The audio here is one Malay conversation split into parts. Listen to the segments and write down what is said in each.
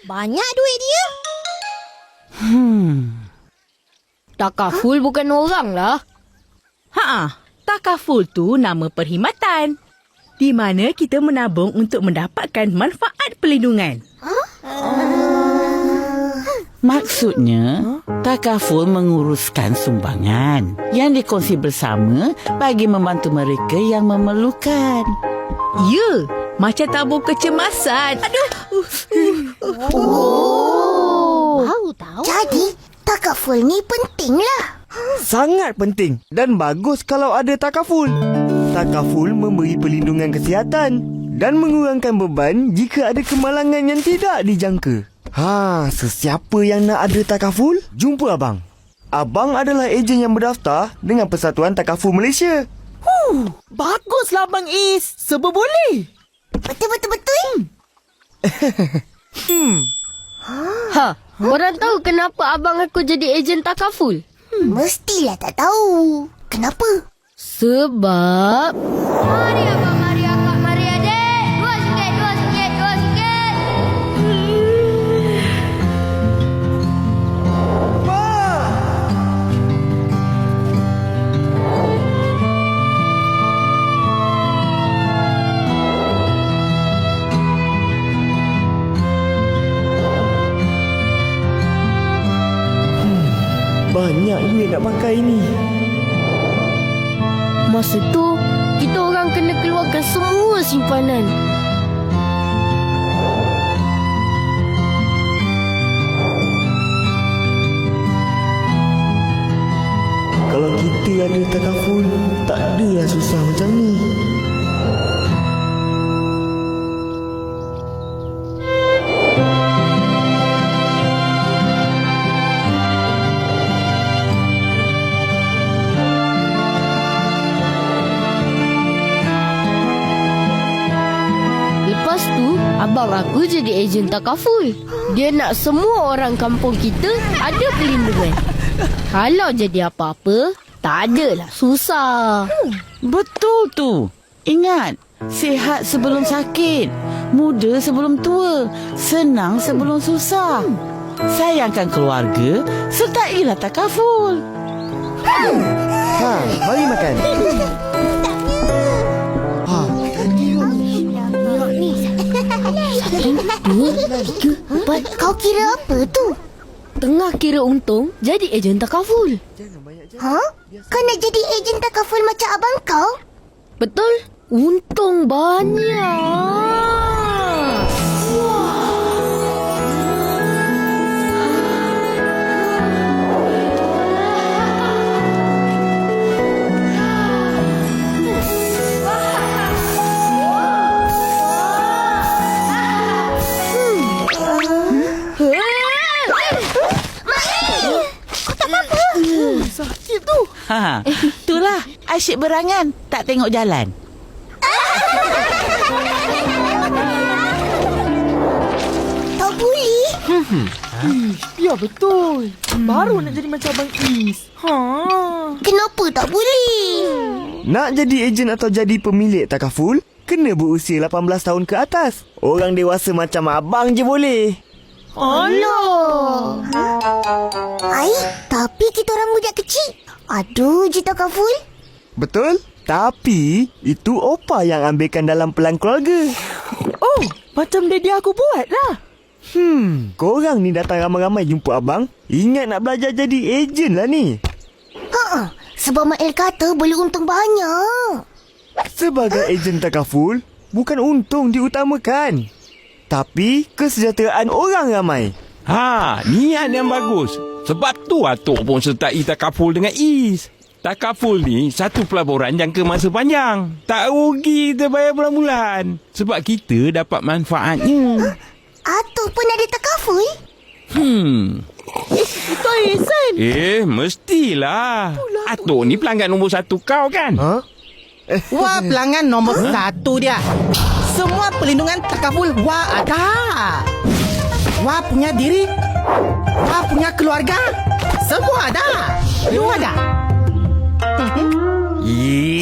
Banyak duit dia. Takaful bukan orang lah. Takaful tu nama perkhidmatan di mana kita menabung untuk mendapatkan manfaat perlindungan. Maksudnya, takaful menguruskan sumbangan yang dikongsi bersama bagi membantu mereka yang memerlukan. Ya, macam tabung kecemasan. Tahu. Jadi, takaful ni penting lah. Sangat penting dan bagus kalau ada takaful. Takaful memberi perlindungan kesihatan dan mengurangkan beban jika ada kemalangan yang tidak dijangka. Sesiapa yang nak ada takaful, jumpa abang. Abang adalah ejen yang berdaftar dengan Persatuan Takaful Malaysia. Baguslah Abang Is. Serba boleh. Betul. Korang tahu kenapa abang aku jadi ejen takaful? Mestilah tak tahu. Kenapa? Sebab... Mari abang, mari akak, mari adik. RM2, RM2. Banyak duit nak pakai ni. Masa tu, kita orang kena keluarkan semua simpanan. Kalau kita ada takaful, tak adalah susah macam ni. Lepas tu, abang aku jadi ejen takaful. Dia nak semua orang kampung kita ada perlindungan. Kalau jadi apa-apa, tak adalah susah. Betul tu. Ingat, sihat sebelum sakit, muda sebelum tua, senang sebelum susah. Sayangkan keluarga, sertailah takaful. Mari makan. Kau kira apa tu? Tengah kira untung, jadi ejen takaful. Kau nak jadi ejen takaful macam abang kau? Betul? Untung banyak. Sakit tu. Itulah asyik berangan, tak tengok jalan. Tak boleh. Ya betul. Baru nak jadi macam Abang Is. Kenapa tak boleh? Nak jadi ejen atau jadi pemilik takaful, kena berusia 18 tahun ke atas. Orang dewasa macam abang je boleh. Alah. Tapi kita orang budak kecil. Aduh, je takaful. Betul? Tapi itu opa yang ambilkan dalam pelan keluarga. Oh, macam daddy aku buat lah. Korang ni datang ramai-ramai jumpa abang. Ingat nak belajar jadi ejen lah ni. Sebab Mak El kata boleh untung banyak. Sebagai ejen takaful, bukan untung diutamakan, tapi kesejahteraan orang ramai. Niat yang bagus. Sebab tu Atuk pun sertai takaful dengan Is. Takaful ni satu pelaburan jangka masa panjang. Tak rugi kita bayar bulan-bulan. Sebab kita dapat manfaatnya. Atuk pun ada takaful? Itu Isan. Mestilah. Atuk ni pelanggan nombor 1 kau kan? Wah, pelanggan nombor 1 dia. Semua perlindungan takaful Wah ada. Wah punya diri, Wah punya keluarga, semua ada. Semua ada.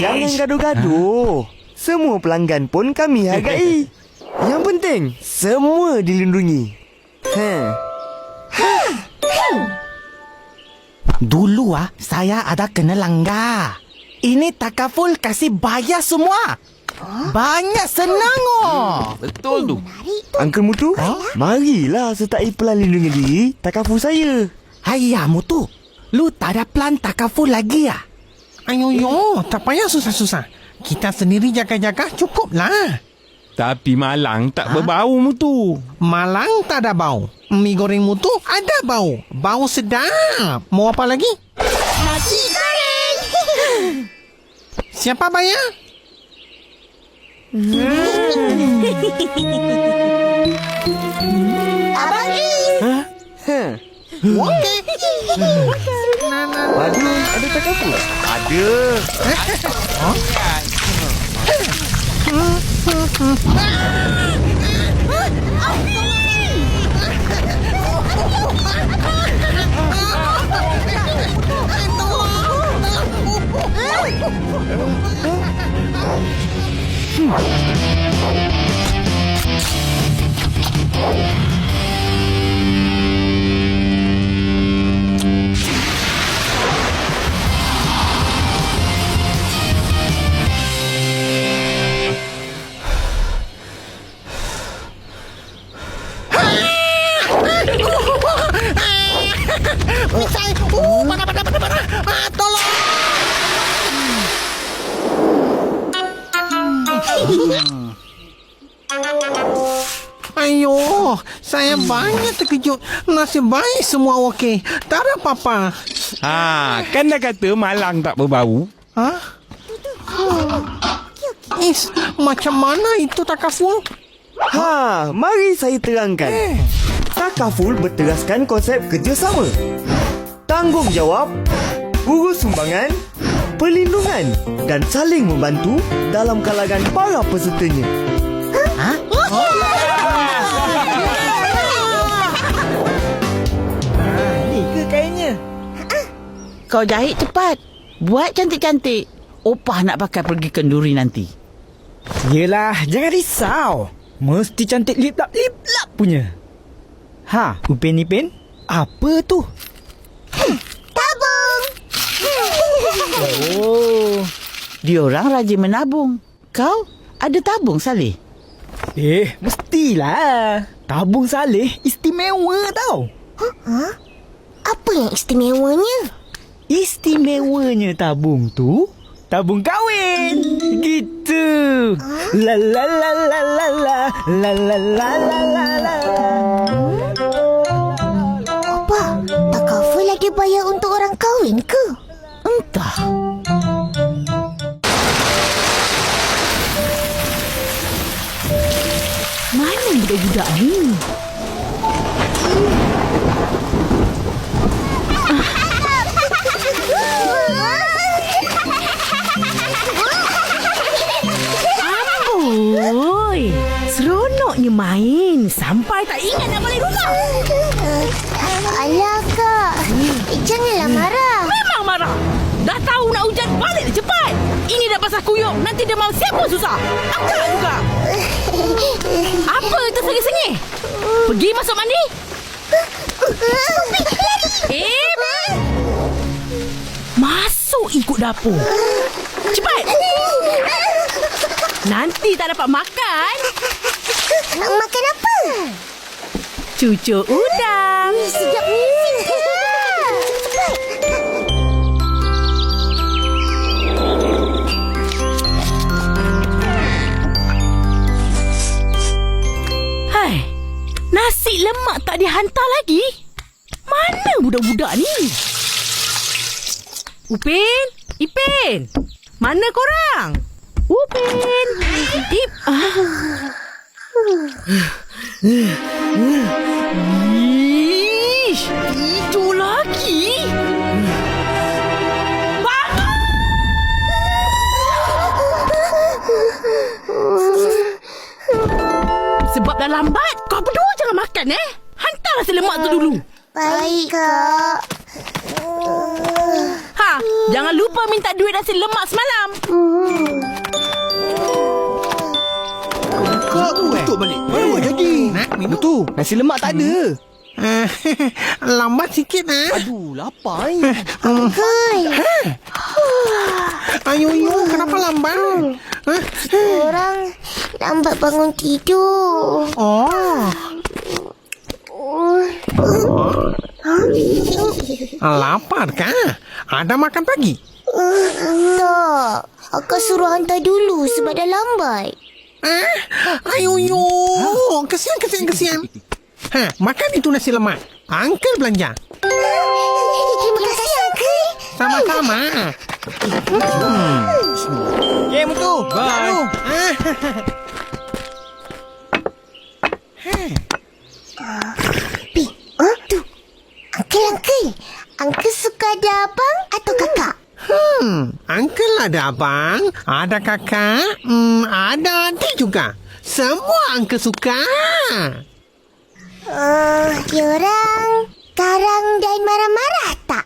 Jangan gaduh-gaduh. Semua pelanggan pun kami hargai. Yang penting, semua dilindungi. Dulu saya ada kena langgar. Ini takaful kasih bayar semua. Banyak senang Betul tu. Uncle Mutu, marilah sertai pelan lindungi diri takaful saya. Hayya Mutu, lu tak ada plan takaful lagi ya? Ayo, tak payah susah-susah. Kita sendiri jaga-jaga cukuplah. Tapi malang tak berbau Mutu. Malang tak ada bau. Mi goreng Mutu ada bau. Bau sedap. Mau apa lagi? Nasi goreng. Siapa bayar? Abang Is. Okey. Padu, ada takaful? Ada. Misai. Mana. Tolong. Ayo, saya banyak terkejut. Nasib baik semua okey. Tak ada apa-apa. Kan dah kata malang tak berbau. Hah? Is, macam mana itu takaful? Mari saya terangkan. Takaful berteraskan konsep kerjasama, tanggungjawab, urus sumbangan, perlindungan dan saling membantu dalam kalangan para pesertanya. Ni ke kainnya? Kau jahit cepat. Buat cantik-cantik. Opah nak pakai pergi kenduri nanti. Yelah, jangan risau. Mesti cantik lip-lap punya. Upin-Ipin, apa tu? Tabung. Oh, Diorang rajin menabung. Kau ada tabung, Saleh? mestilah. Tabung Saleh istimewa tau. Apa yang istimewanya? Istimewanya tabung tu, tabung kahwin. Gitu. La la la la la la la la la la la la. Apa? Takaful lagi bayar untuk orang kahwin ke? Entah. Mana budak-budak ni? Oi, seronoknya main sampai tak ingat nak balik rumah. Alah kak, janganlah marah. Memang marah. Dah tahu nak hujan, baliklah cepat. Ini dah pasal kuyuk, nanti demam siapa susah. Akak juga. Apa tersengih-sengih? Pergi masuk mandi. Masuk ikut dapur. Cepat. Nanti tak dapat makan. Makan apa? Cucuk udang. Sedap ni. Cepat. Hai, nasi lemak tak dihantar lagi? Mana budak-budak ni? Upin, Ipin, mana korang? Upin, Ish, itu lagi. Sebab dah lambat, kau berdua jangan makan Hantar nasi lemak tu dulu. Baik kak. Jangan lupa minta duit nasi lemak semalam. Kau tu Tutup balik. Baru jadi. Nak minum? Tu, nasi lemak tak ada. Lambat sikit Aduh, lapar ni. Ayo, kenapa lambat? Orang lambat bangun tidur. Oh, lapar kah? Ada makan pagi? Tak. Akak suruh hantar dulu sebab dah lambat. Ayo, kesian. Makan itu nasi lemak. Uncle belanja. Terima kasih, Uncle. Sama-sama. Okay, Mutu. Bye. Tu. Uncle. Uncle suka ada abang atau kakak? Uncle ada abang, ada kakak, ada adik juga. Semua Uncle suka. Diorang garang dan marah-marah tak?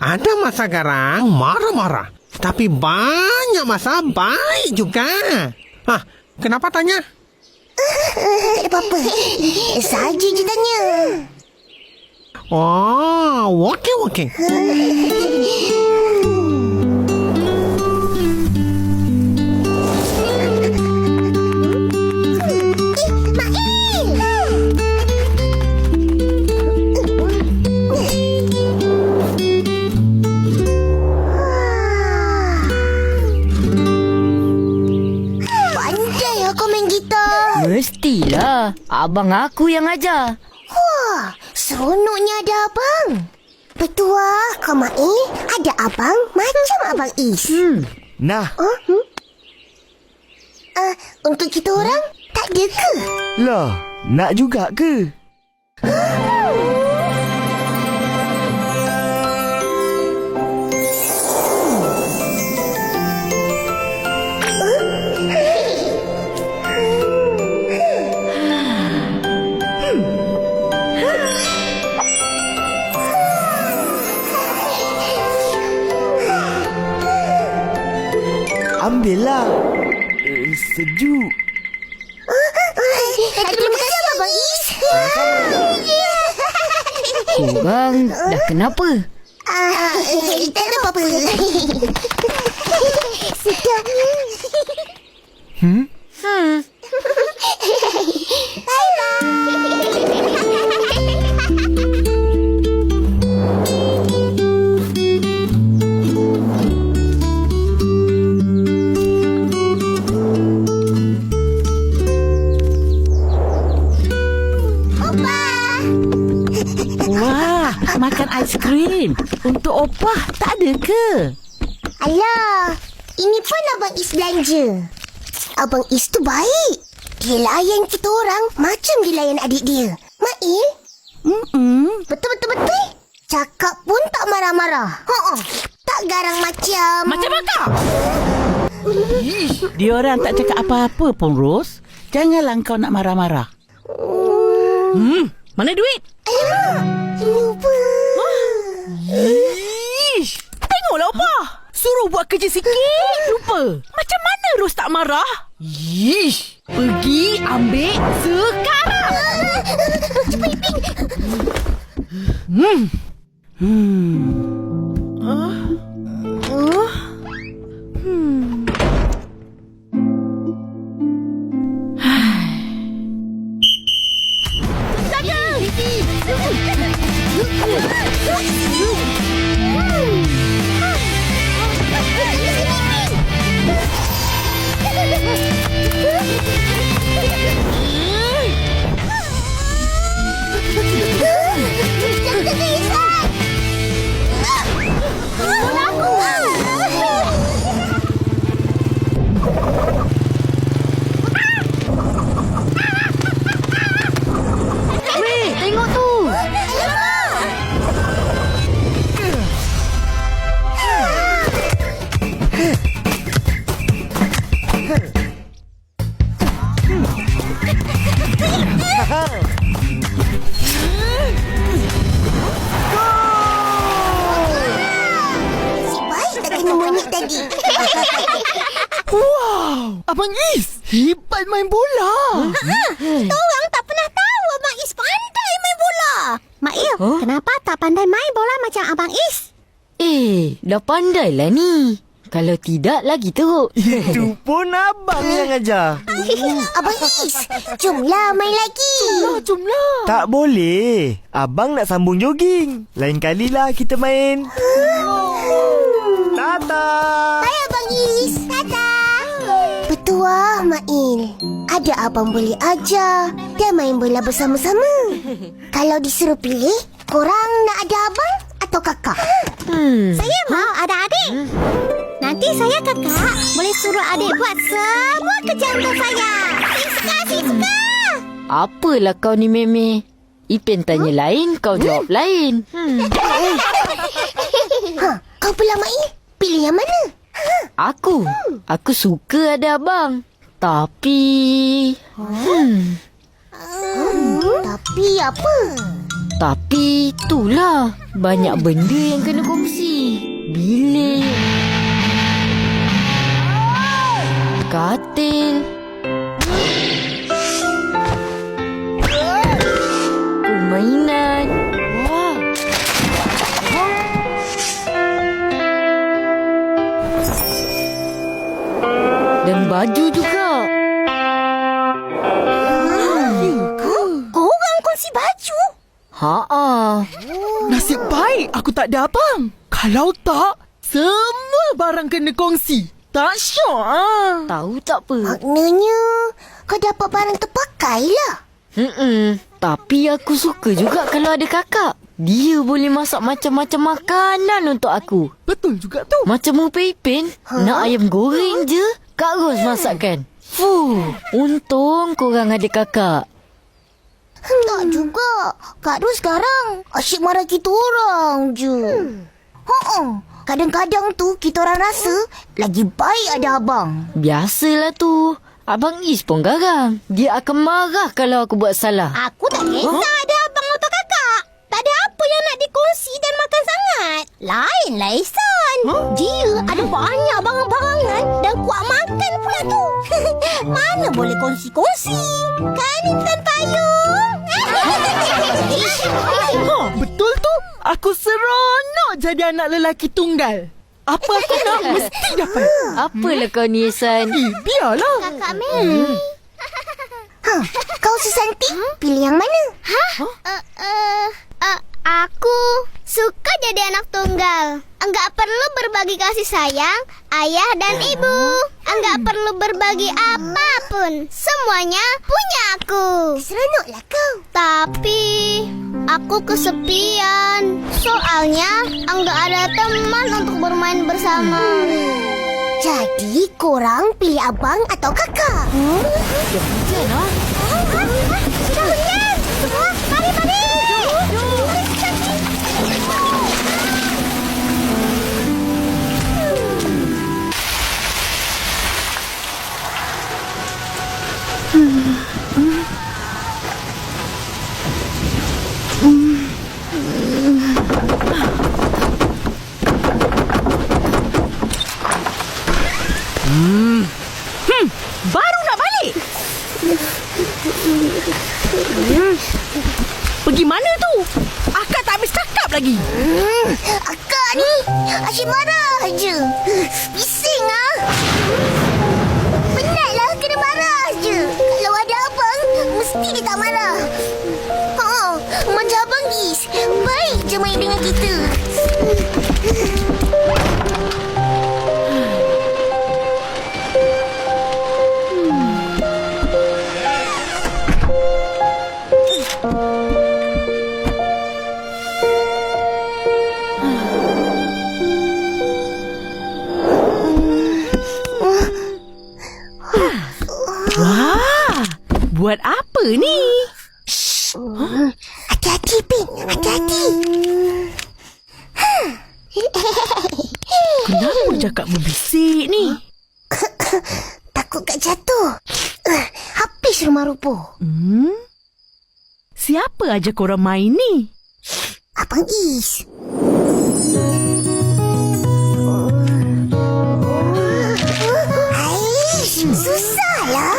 Ada masa garang, marah-marah. Tapi banyak masa baik juga. Kenapa tanya? Tak ada apa-apa. Saja je tanya. Oh, okey. Pandai aku main gitar. Mestilah. Abang aku yang ajar. Wah, seronoknya ada abang. Petua, kau Mail, ada abang macam Abang Is. Nah, Untuk kita orang, tak ada ke? lah, nak juga ke? Ambillah. Sejuk. Terima kasih Abang Is. Korang dah kenapa? Tak ada apa-apa. Sedap. Wah, makan aiskrim. Untuk opah tak ada ke? Alah, ini pun Abang Is belanja. Abang Is tu baik. Dia layan kita orang macam dia layan adik dia. Mail? Betul. Cakap pun tak marah-marah. Tak garang macam... Macam apa? Dia orang tak cakap apa-apa pun, Ros. Janganlah kau nak marah-marah. Mana duit? Lupa. Tengoklah apa. Suruh buat kerja sikit, lupa. Macam mana Ros tak marah? Pergi ambil sekarang. Cepat, Iping. Jangan Isan. Wow, Abang Is hebat main bola. Orang tak pernah tahu Abang Is pandai main bola. Mak Il, kenapa tak pandai main bola macam Abang Is? Dah pandai lah ni. Kalau tidak lagi teruk. Itu pun abang yang ajar. Abang Is, jomlah main lagi. Jomlah. Tak boleh. Abang nak sambung jogging. Lain kalilah kita main. Tata. Hai Abang Is. Tata. Petua Mak Il. Ada abang boleh ajar dan main bola bersama-sama. Kalau disuruh pilih, korang nak ada abang atau kakak? Saya mau ada adik. Nanti saya kakak boleh suruh adik buat semua kerja untuk saya. Saya suka. Apalah kau ni Meme. Ipin tanya lain, kau jawab lain. Kau pula Mak Il. Pilih yang mana? Aku suka ada abang. Tapi... Tapi apa? Tapi itulah. Banyak benda yang kena kongsi. Bilik, katil, permainan. Wah. Dan baju juga. Korang kongsi baju? Haa. Nasib baik aku tak ada abang. Kalau tak, semua barang kena kongsi. Tak syok. Tahu tak apa? Maknanya kau dapat barang terpakai lah. Tapi aku suka juga kalau ada kakak. Dia boleh masak macam-macam makanan untuk aku. Betul juga tu. Macam Upin Ipin, nak ayam goreng je, Kak Ros masakkan. Untung korang ada kakak. Tak juga. Kak Ros sekarang asyik marah kita orang je. Kadang-kadang tu kita orang rasa lagi baik ada abang. Biasalah tu. Abang Is pun garang. Dia akan marah kalau aku buat salah. Aku tak kisah ada abang atau kakak. Tak ada apa yang nak dikongsi dan makan sangat. Lainlah Ihsan. Dia ada banyak barang-barangan dan kuat makan pula tu. Mana boleh kongsi-kongsi. Kan Intan Payung? Betul tu. Aku seronok jadi anak lelaki tunggal. Apa aku nak mesti dapat. Apalah kau ni, Ihsan? Biarlah. Kakak Mary. Kau Susanti, pilih yang mana? Aku suka jadi anak tunggal. Enggak perlu berbagi kasih sayang ayah dan ibu. Enggak perlu berbagi apapun. Semuanya punya aku. Seronoklah kau. Tapi aku kesepian. Soalnya enggak ada teman untuk bermain bersama. Jadi korang pilih abang atau kakak? Sudah hujan. Mari. Baru nak balik. Pergi mana tu? Akak tak habis cakap lagi. Akak ni asyik marah je. Bising ah. Penatlah kena marah je. Kalau ada abang, mesti dia tak marah. Macam Abang Is, baik je main dengan kita. Wah, buat apa ni? Hati-hati, Pin. Hati-hati. Kenapa cakap berbisik ni? Takut kat jatuh. Habis rumah rupa. Siapa ajak korang main ni? Abang Is. Susahlah.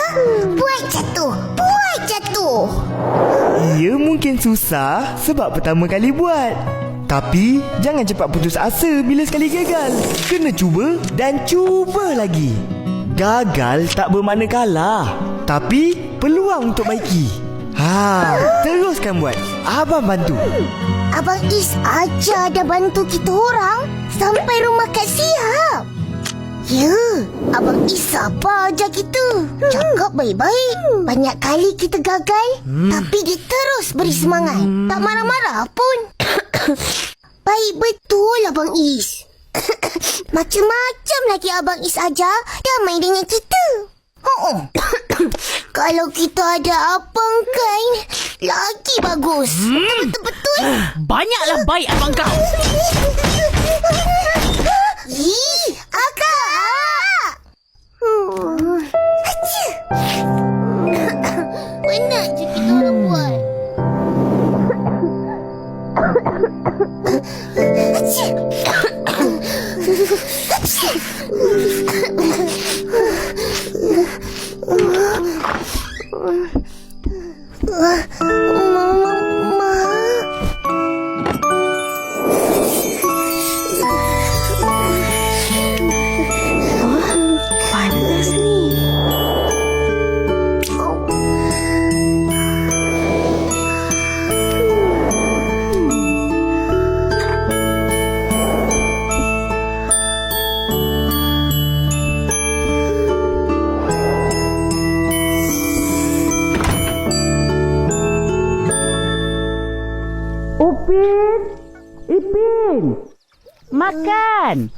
Buat jatuh. Ia mungkin susah sebab pertama kali buat. Tapi jangan cepat putus asa bila sekali gagal. Kena cuba dan cuba lagi. Gagal tak bermakna kalah, tapi peluang untuk baiki. Teruskan buat. Abang bantu. Abang Is ajar dan bantu kita orang sampai rumah Kak Siap. Ya, Abang Is sabar ajar kita. Cakap baik-baik. Banyak kali kita gagal, tapi dia terus beri semangat. Tak marah-marah pun. Baik betul Abang Is. Macam-macam lagi Abang Is ajar damai dengan kita. Kalau kita ada abang kan, lagi bagus. Betul-betul. Banyaklah baik abang kau. Akak! Penat je kita orang buat. Panas ni. Ipin, makan.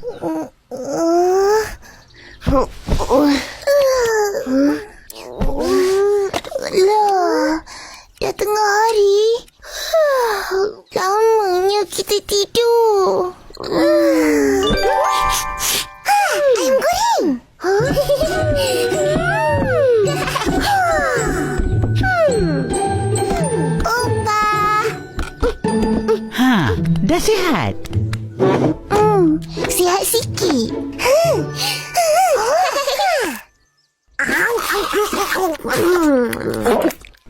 Lah, dah tengah hari. Lamanya kita tidur. Ayam goreng. Opa. Dah sihat? Sihat sikit.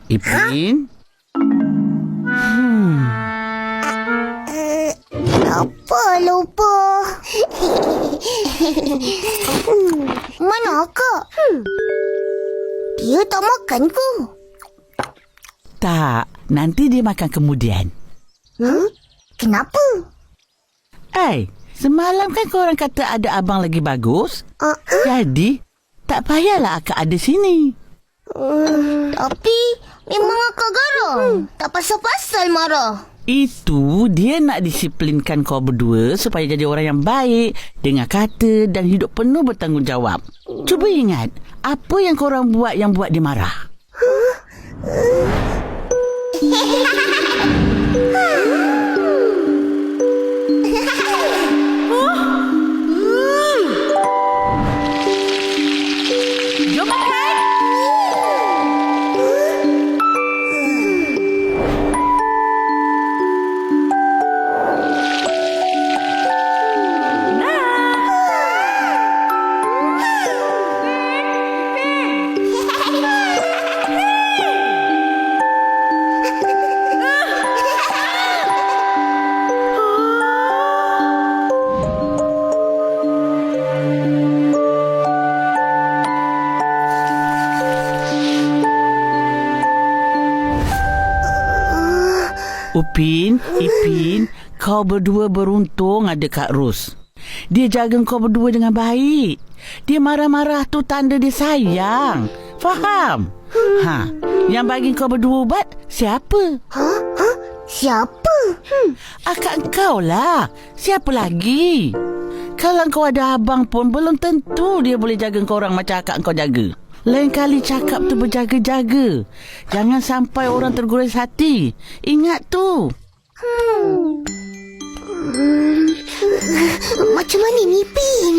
Ipin? Apa lupa? Mana akak? Dia tak makan ke? Tak, nanti dia makan kemudian. Kenapa? Semalam kan korang kata ada abang lagi bagus. Jadi, tak payahlah akak ada sini. Tapi memang akak garang. Tak pasal-pasal marah. Itu dia nak disiplinkan kau berdua supaya jadi orang yang baik, dengar kata dan hidup penuh bertanggungjawab. Cuba ingat, apa yang korang buat yang buat dia marah? Jom makan. Ipin, kau berdua beruntung ada Kak Ros. Dia jaga kau berdua dengan baik. Dia marah-marah tu tanda dia sayang. Faham? Yang bagi kau berdua ubat siapa? Siapa? Akak kau lah. Siapa lagi? Kalau kau ada abang pun belum tentu dia boleh jaga kau orang macam akak kau jaga. Lain kali cakap tu berjaga-jaga. Jangan sampai orang tergores hati. Ingat tu. Macam mana ni, Pin?